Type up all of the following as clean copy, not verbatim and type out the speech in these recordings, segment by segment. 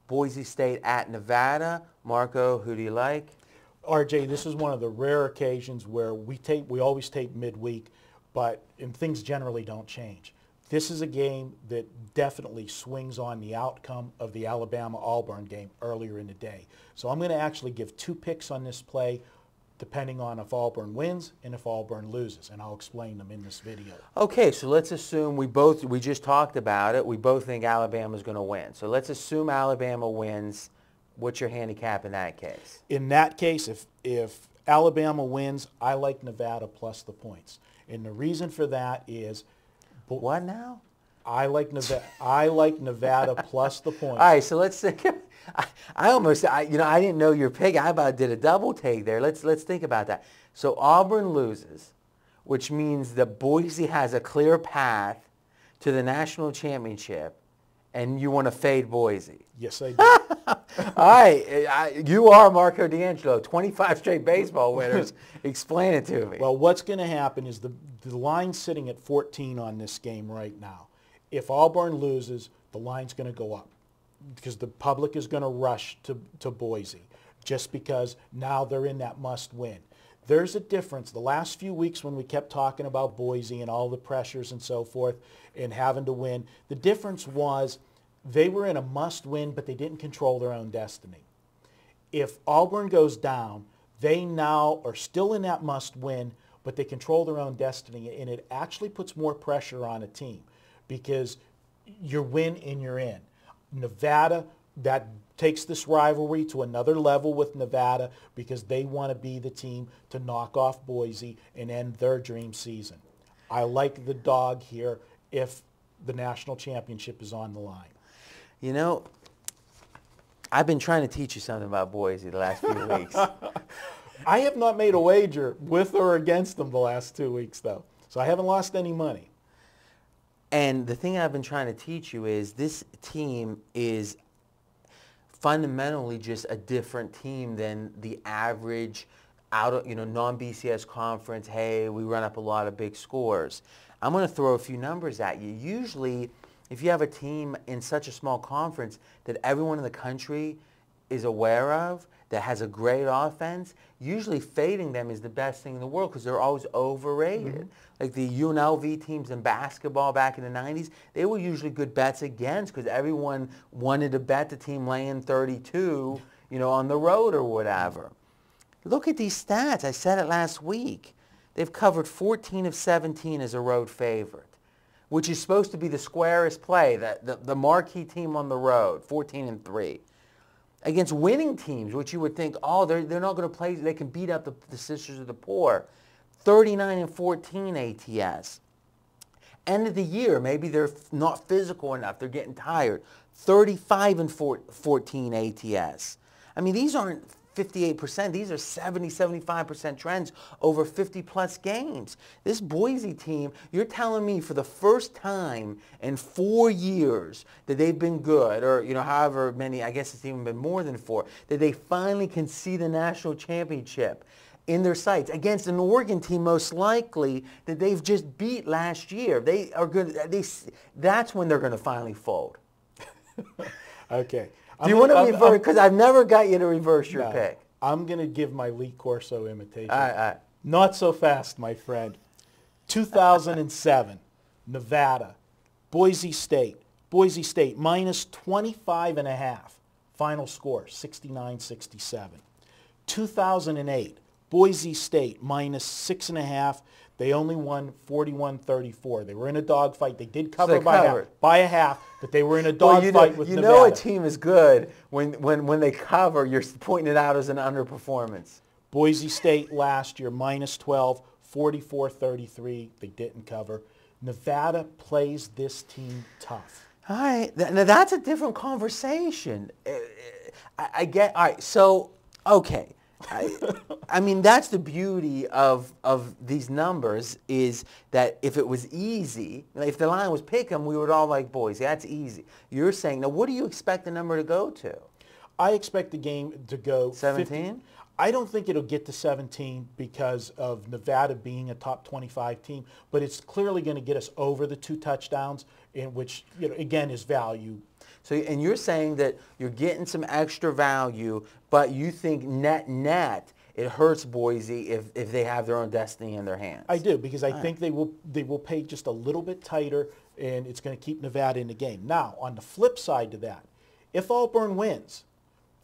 Boise State at Nevada. Marco, who do you like? RJ, this is one of the rare occasions where we always tape midweek, and things generally don't change. This is a game that definitely swings on the outcome of the Alabama-Auburn game earlier in the day. So I'm going to actually give 2 picks on this play, depending on if Auburn wins and if Auburn loses, and I'll explain them in this video. Okay, so let's assume we just talked about it. We both think Alabama's going to win. So let's assume Alabama wins. What's your handicap in that case? In that case, if Alabama wins, I like Nevada plus the points. And the reason for that is... What now? I like Nevada plus the points. All right, so let's think. I didn't know your pick. I about did a double take there. Let's think about that. So Auburn loses, which means that Boise has a clear path to the national championship, and you want to fade Boise. Yes, I do. All right, you are Marco D'Angelo, 25 straight baseball winners. Explain it to me. Well, what's going to happen is the line's sitting at 14 on this game right now. If Auburn loses, the line's going to go up because the public is going to rush to Boise just because now they're in that must-win. There's a difference. The last few weeks when we kept talking about Boise and all the pressures and so forth and having to win, the difference was they were in a must-win, but they didn't control their own destiny. If Auburn goes down, they now are still in that must-win, but they control their own destiny, and it actually puts more pressure on a team because you win and you're in. Nevada, that takes this rivalry to another level with Nevada because they want to be the team to knock off Boise and end their dream season. I like the dog here if the national championship is on the line. You know, I've been trying to teach you something about Boise the last few weeks. I have not made a wager with or against them the last 2 weeks, though. So I haven't lost any money. And the thing I've been trying to teach you is this team is fundamentally just a different team than the average non-BCS conference. Hey, we run up a lot of big scores. I'm going to throw a few numbers at you. Usually, if you have a team in such a small conference that everyone in the country is aware of, that has a great offense, usually fading them is the best thing in the world because they're always overrated. Mm-hmm. Like the UNLV teams in basketball back in the 90s, they were usually good bets against because everyone wanted to bet the team laying 32, on the road or whatever. Look at these stats. I said it last week. They've covered 14 of 17 as a road favorite, which is supposed to be the squarest play, the marquee team on the road, 14-3. Against winning teams, which you would think, they're not going to play, they can beat up the Sisters of the Poor. 39-14 ATS. End of the year, maybe they're not physical enough, they're getting tired. 35-14 ATS. I mean, these aren't 58%, these are 70-75% trends over 50-plus games. This Boise team, you're telling me for the first time in 4 years that they've been good, or however many, I guess it's even been more than 4, that they finally can see the national championship in their sights against an Oregon team most likely that they've just beat last year. They are good. That's when they're going to finally fold. Okay. Do you want to reverse? Because I've never got you to reverse your pick. I'm going to give my Lee Corso imitation. All right. Not so fast, my friend. 2007, Nevada, Boise State. Boise State minus 25.5. Final score, 69-67. 2008, Boise State minus 6.5. They only won 41-34. They were in a dogfight. They did cover by a half, but they were in a dogfight with Nevada. You know a team is good when they cover, you're pointing it out as an underperformance. Boise State last year, minus 12, 44-33. They didn't cover. Nevada plays this team tough. All right. Now, that's a different conversation. I get, all right, so, okay. I mean, that's the beauty of these numbers is that if it was easy, if the line was pick 'em, we would all like Boise. That's easy. You're saying, now what do you expect the number to go to? I expect the game to go 17? I don't think it'll get to 17 because of Nevada being a top 25 team, but it's clearly going to get us over the 2 touchdowns, in which, again, is value. So, and you're saying that you're getting some extra value, but you think net it hurts Boise if they have their own destiny in their hands. I do, because I think they will pay just a little bit tighter, and it's going to keep Nevada in the game. Now, on the flip side to that, if Auburn wins,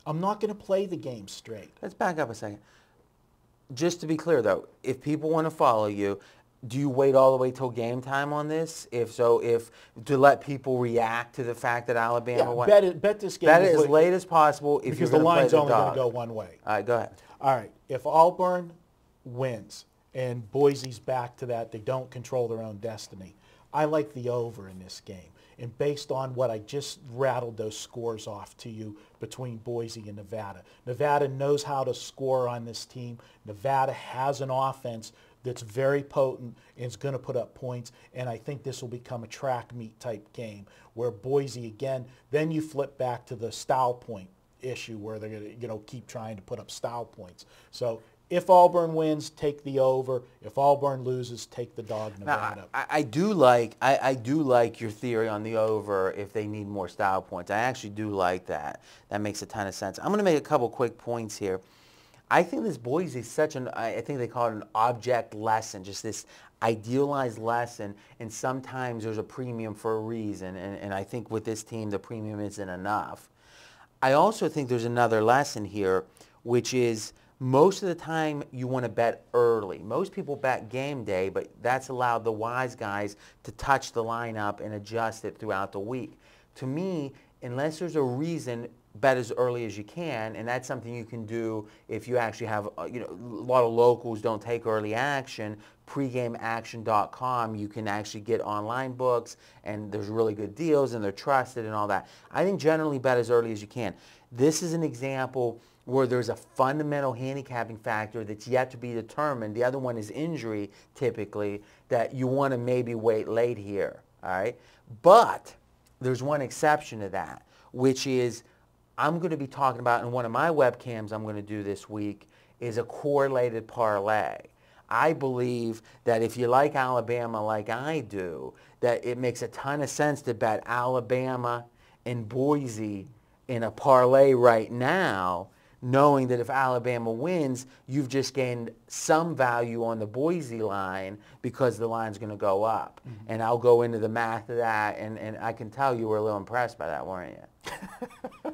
I'm not going to play the game straight. Let's back up a second. Just to be clear, though, if people want to follow you, do you wait all the way till game time on this? If so, to let people react to the fact that Alabama won? Bet this game. Bet it as late as possible if because you're the going to line's play the only going dog. to go one way. All right, go ahead. All right. If Auburn wins and Boise's back to that, they don't control their own destiny, I like the over in this game. And based on what I just rattled those scores off to you between Boise and Nevada. Nevada knows how to score on this team. Nevada has an offense that's very potent and is going to put up points. And I think this will become a track meet type game where Boise, again, then you flip back to the style point issue where they're going to keep trying to put up style points. So if Auburn wins, take the over. If Auburn loses, take the dog, Nevada. Now, I do like your theory on the over if they need more style points. I actually do like that. That makes a ton of sense. I'm going to make a couple quick points here. I think this Boise is I think they call it an object lesson, just this idealized lesson, and sometimes there's a premium for a reason, and I think with this team the premium isn't enough. I also think there's another lesson here, which is most of the time you want to bet early. Most people bet game day, but that's allowed the wise guys to touch the lineup and adjust it throughout the week. To me, unless there's a reason, bet as early as you can, and that's something you can do if you actually have, a lot of locals don't take early action. Pregameaction.com, you can actually get online books, and there's really good deals, and they're trusted and all that. I think generally bet as early as you can. This is an example where there's a fundamental handicapping factor that's yet to be determined. The other one is injury, typically, that you want to maybe wait late here, all right? But there's one exception to that, which is I'm going to be talking about in one of my webcams I'm going to do this week is a correlated parlay. I believe that if you like Alabama like I do, that it makes a ton of sense to bet Alabama and Boise in a parlay right now, knowing that if Alabama wins, you've just gained some value on the Boise line because the line's going to go up. Mm-hmm. And I'll go into the math of that, and I can tell you were a little impressed by that, weren't you?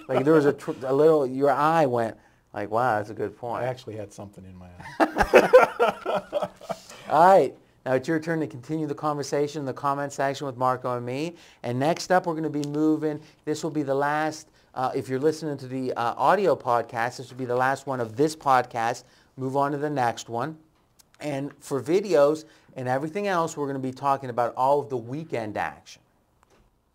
Like there was a little, your eye went like, wow, that's a good point. I actually had something in my eye. All right. Now it's your turn to continue the conversation in the comment section with Marco and me. And next up, we're going to be moving. This will be the last, if you're listening to the audio podcast, this will be the last one of this podcast. Move on to the next one. And for videos and everything else, we're going to be talking about all of the weekend action.